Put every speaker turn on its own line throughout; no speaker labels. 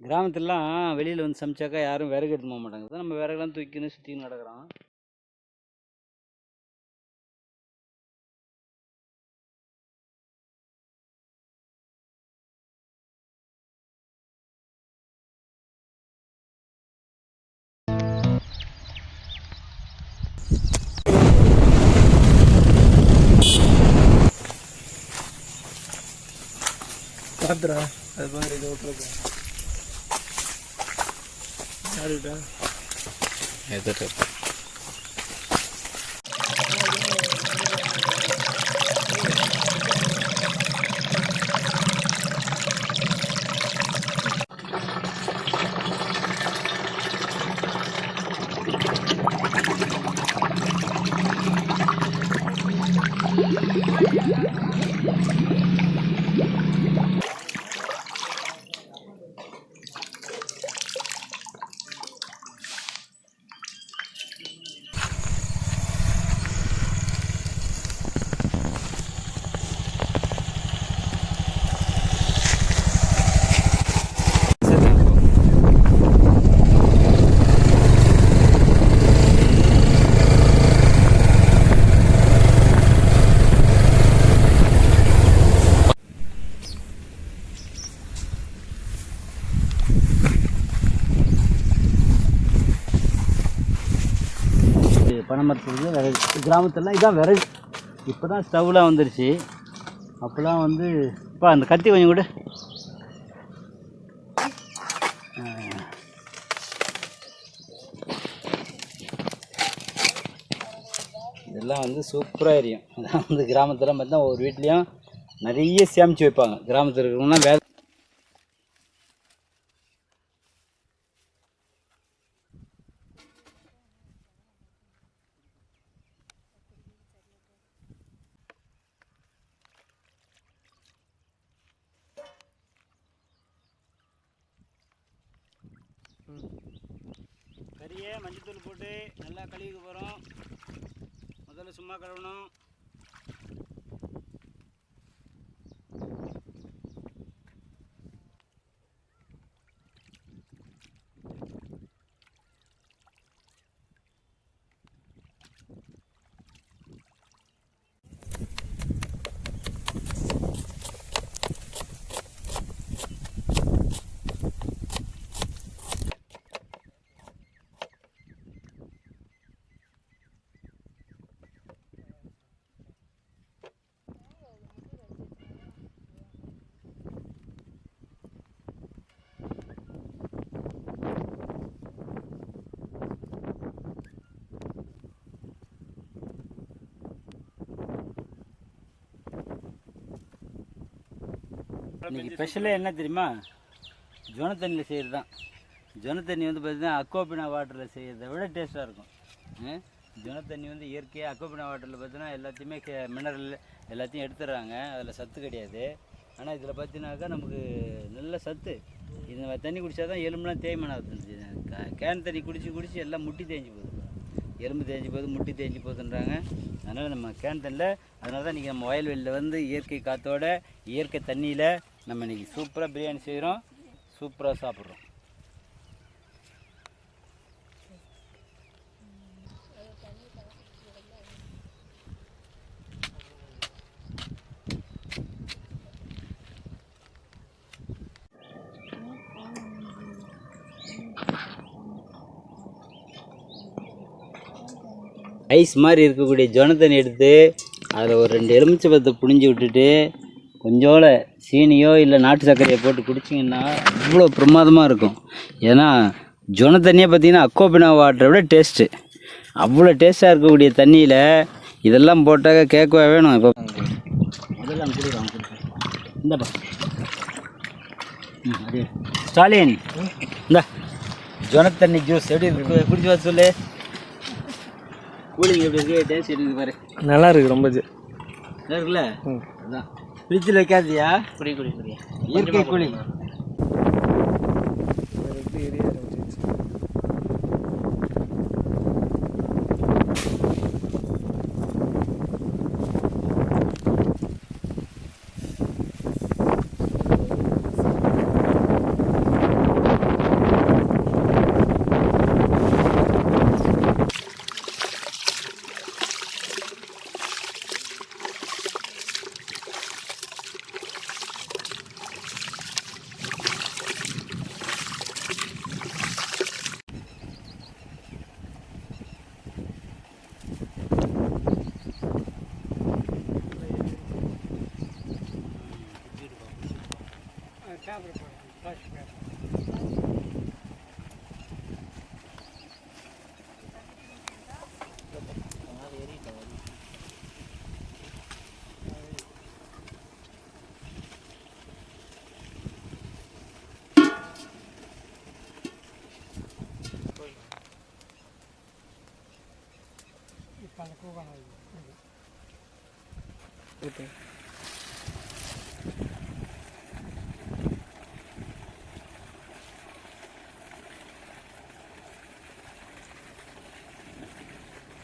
கிராமத்துலலாம் வெளியில் வந்து சமைச்சாக்கா யாரும் விறகு எடுத்து போக மாட்டாங்க. நம்ம விறகுலாம் தூக்கின்னு சுற்றின்னு கிடக்குறோம்.
பார்த்துடா அது பாரு இதை விட்டுருக்கேன் யாருக்கிட்ட
எதிர்த்து பனைமரத்துக்கு விறகு கிராமத்துலலாம் இதான் விறகு. இப்போ தான் ஸ்டவ்லாம் வந்துருச்சு. அப்போலாம் வந்து இப்போ அந்த கத்தி கொஞ்சம் கூட இதெல்லாம் வந்து சூப்பராக எரியும். அதான் வந்து கிராமத்தில் பார்த்தா ஒவ்வொரு வீட்லேயும் நிறைய சேமித்து வைப்பாங்க. கிராமத்தில் இருக்கிறவங்கலாம் வேலை கறியை மஞ்சத்தூள் போட்டு நல்லா கழுவிக்க போகிறோம். முதல்ல சும்மா கழுவணும். இன்றைக்கி ஸ்பெஷலே என்ன தெரியுமா? ஜொன தண்ணியில் செய்கிறது தான். ஜொன தண்ணி வந்து பார்த்திங்கன்னா அக்கோபினா வாட்டரில் செய்கிறத விட டேஸ்ட்டாக இருக்கும். ஜொன தண்ணி வந்து இயற்கையாக அக்கோபினா வாட்டரில் பார்த்தீங்கன்னா எல்லாத்தையுமே மினரல் எல்லாத்தையும் எடுத்துடுறாங்க. அதில் சத்து கிடையாது. ஆனால் இதில் பார்த்தீங்கன்னாக்கா நமக்கு நல்ல சத்து. இந்த தண்ணி குடித்தா தான் எலும்புலாம் தேய்மானம் ஆகுது. கேன் தண்ணி குடித்து எல்லாம் முட்டி தேஞ்சு போகுது. எலும்பு தேஞ்சு போகுது, முட்டி தேஞ்சு போகுதுன்றாங்க. அதனால் நம்ம கேன் தண்ணியில் அதனால தான் இன்றைக்கி நம்ம வயல்வெளியில் வந்து இயற்கை காற்றோட இயற்கை தண்ணியில் நம்ம இன்றைக்கி சூப்பராக பிரியாணி செய்கிறோம், சூப்பராக சாப்பிட்றோம். ஐஸ் மாதிரி இருக்கக்கூடிய ஜொன தண்ணி எடுத்து அதில் ஒரு 2 எலுமிச்சை பழத்தை புழிஞ்சு விட்டுட்டு கொஞ்சோட சீனியோ இல்லை நாட்டு சர்க்கரையை போட்டு குடிச்சிங்கன்னா அவ்வளோ பிரமாதமாக இருக்கும். ஏன்னா ஜொன தண்ணியை பார்த்திங்கன்னா அக்கோபினா வாட்டரை விட டேஸ்ட்டு. அவ்வளோ டேஸ்ட்டாக இருக்கக்கூடிய தண்ணியில் இதெல்லாம் போட்டாக்க கேட்கவே வேணும். இப்போ அதெல்லாம் கொடுக்குறாங்க. இந்தப்பா அப்படியே ஸ்டாலின் இந்த ஜொன தண்ணி ஜூஸ் எப்படி இருக்கு குடிச்சு வர சொல்லு. கூலிங் எப்படி இருக்குது? டேஸ்ட் எப்படி இருக்குது பாரு.
நல்லா இருக்குது. ரொம்ப
நல்லா இருக்குல்ல? அதான் ஃப்ரிட்ஜில் வைக்காதியா? குடி இயற்கை கூலிங்.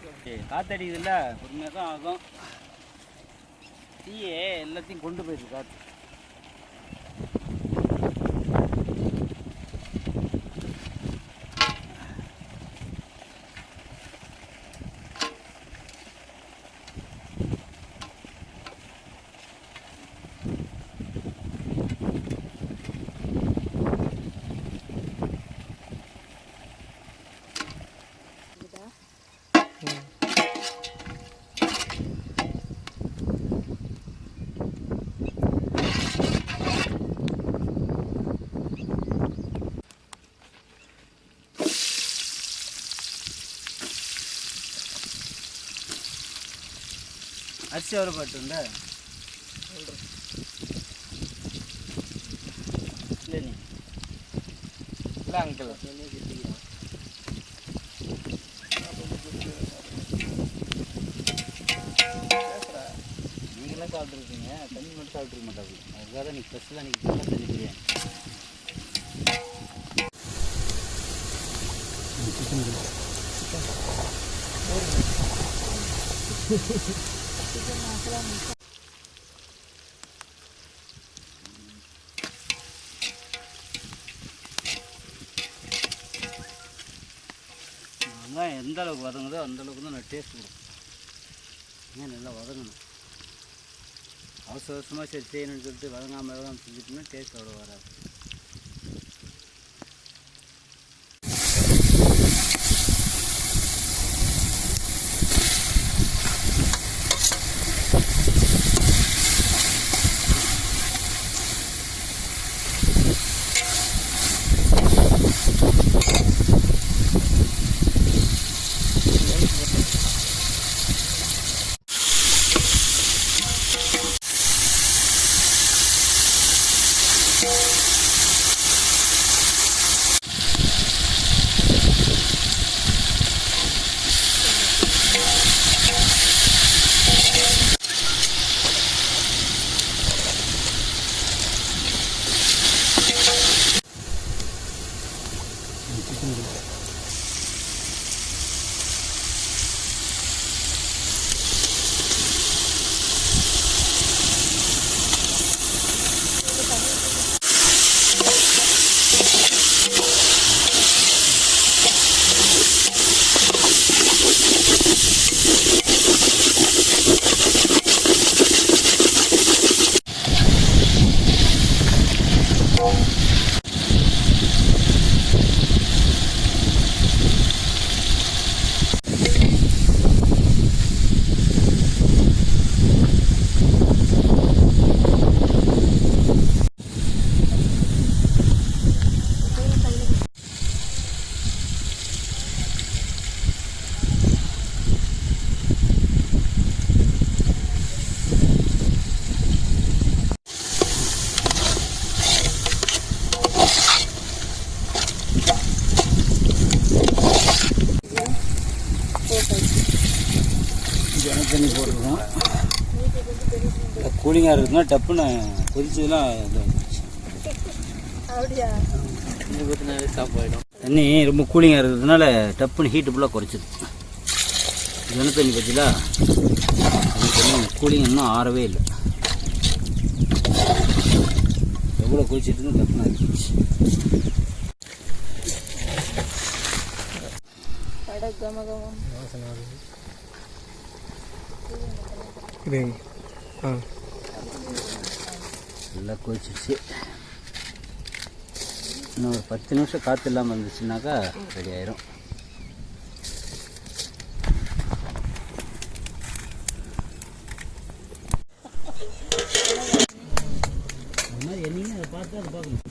ஓகே
காற்றடிக்குதுல்ல பொறுமையாக தான் ஆகும். தீயே எல்லாத்தையும் கொண்டு போயிடுது காற்று. அரிசி எவ்வளோ பாட்டுண்டா இல்லை நீ இல்லை அங்கிள் நீங்களாம் சாப்பிட்ருக்கீங்க, தண்ணி மட்டும் சாப்பிட்ருக்க மாட்டாங்க. அதுக்காக தான் நீ ஸ்பெஷலாக அன்றைக்கி ஃபுல்லாக தண்ணி பிரியாணி. வெங்காயம் எந்த அளவுக்கு வதங்குதோ அந்த அளவுக்கு தான் நான் டேஸ்ட் கொடுக்கும். ஏன் நல்லா வதங்கணும். அவசர அவசரமாக சரி செய்யணும்னு சொல்லிட்டு வதங்காமல் செஞ்சுட்டோம்னா டேஸ்ட் அவ்வளோ வராது. தண்ணி போட்டுருக்கோம். கூலிங்காக இருக்குதுன்னா டப்புன்னு கொதிச்சதுலாம் தண்ணி ரொம்ப கூலிங்காக இருக்கிறதுனால டப்புன்னு ஹீட்டு ஃபுல்லாக குறைச்சிது. ஜன தண்ணி பற்றிலா கூலிங் இன்னும் ஆறவே இல்லை. எவ்வளோ கொதிச்சிட்டு டப்புன்னு ஆகிடுச்சு. நல்லா கொதிச்சிடுச்சு. இன்னும் ஒரு 10 நிமிஷம் காற்று இல்லாமல் இருந்துச்சுன்னாக்கா ரெடி ஆயிரும். என்னையும் அதை பார்த்து அதை பார்க்கணும்.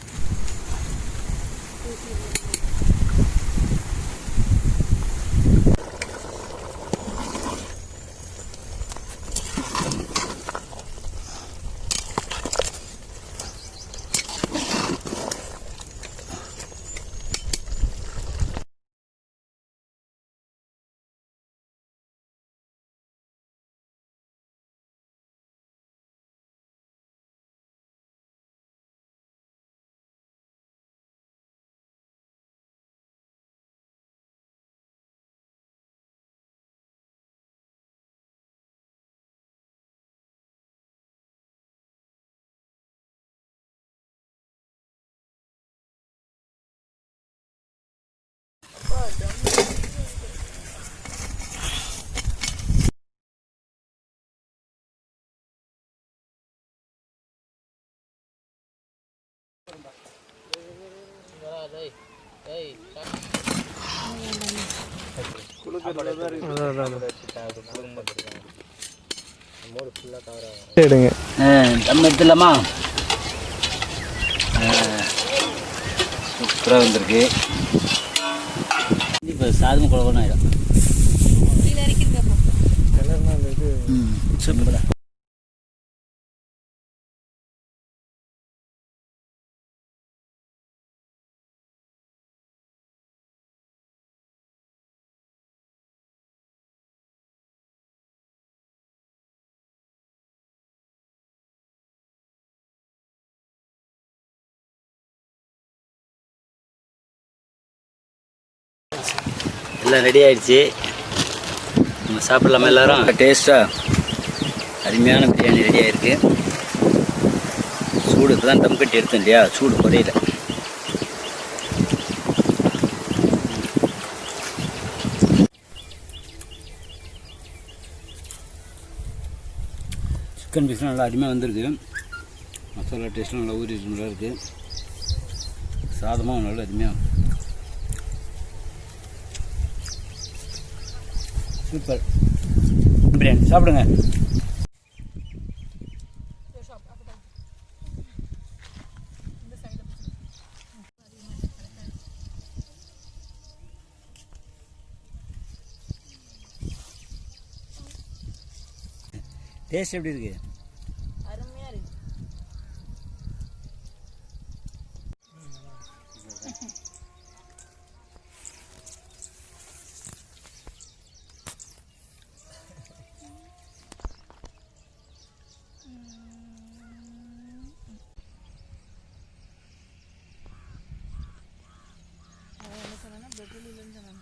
எடுங்க
நம்ம எடுத்துடலாமா? சூப்பராக வந்திருக்கு. இப்போ சாதம் குழம்புன்னு ஆகிடும். சூப்பரா எல்லாம் ரெடி ஆகிடுச்சு. நம்ம சாப்பிடலாமா எல்லோரும்? டேஸ்ட்டாக அருமையான பிரியாணி ரெடி ஆகிருக்கு. சூடு இப்போ தான் தம் கட்டி எடுத்தோம் இல்லையா, சூடு குறையில. சிக்கன் பீஸ்லாம் நல்லா அருமையாக வந்திருக்கு. மசாலா டேஸ்ட்லாம் நல்லா ஊறி நல்லா இருக்குது. சாதமும் நல்லா அருமையாக சூப்பர் பிரியாணி. சாப்பிடுங்க. டேஸ்ட் எப்படி இருக்கு?
அருமையா இருக்கு. என்ன சொன்னா பெட்ரோல் இல்லைன்னு சொன்னா